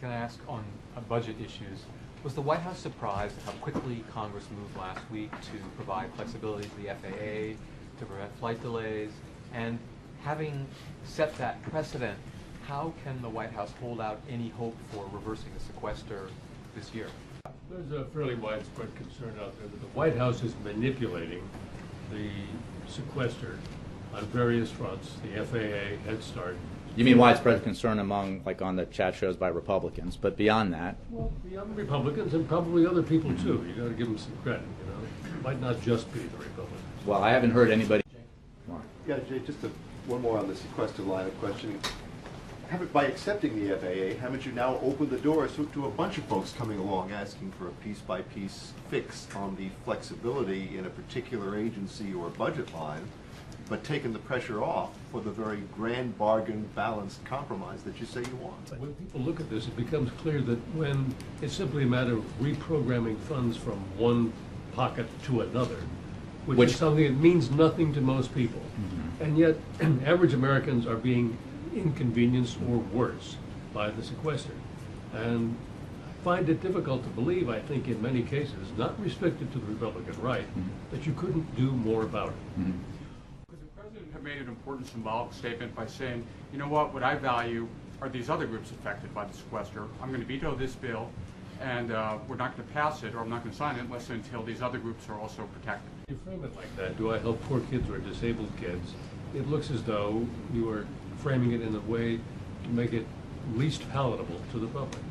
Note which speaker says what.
Speaker 1: can I ask on budget issues, was the White House surprised at how quickly Congress moved last week to provide flexibility to the FAA, to prevent flight delays? And having set that precedent, how can the White House hold out any hope for reversing the sequester this year?
Speaker 2: There's a fairly widespread concern out there that the White House is manipulating the sequester on various fronts, the FAA, Head Start.
Speaker 3: You mean widespread concern among, like on the chat shows by Republicans, but beyond that?
Speaker 2: Well, beyond Republicans and probably other people too. You got to give them some credit, you know. It might not just be the Republicans.
Speaker 3: Well, I haven't heard anybody.
Speaker 4: Yeah, Jay, just one more on the sequester line of questioning. By accepting the FAA, haven't you now opened the doors to a bunch of folks coming along asking for a piece-by-piece fix on the flexibility in a particular agency or budget line, but taken the pressure off for the very grand bargain, balanced compromise that you say you want?
Speaker 2: When people look at this, it becomes clear that when it's simply a matter of reprogramming funds from one pocket to another, which is something that means nothing to most people, and yet average Americans are being inconvenienced or worse by the sequester. And I find it difficult to believe, I think in many cases, not restricted to the Republican right, that you couldn't do more about it.
Speaker 5: Because the President had made an important symbolic statement by saying, you know what I value are these other groups affected by the sequester. I'm going to veto this bill, and we're not going to pass it, or I'm not going to sign it unless and until these other groups are also protected.
Speaker 2: You frame it like that, do I help poor kids or disabled kids? It looks as though you are framing it in a way to make it least palatable to the public.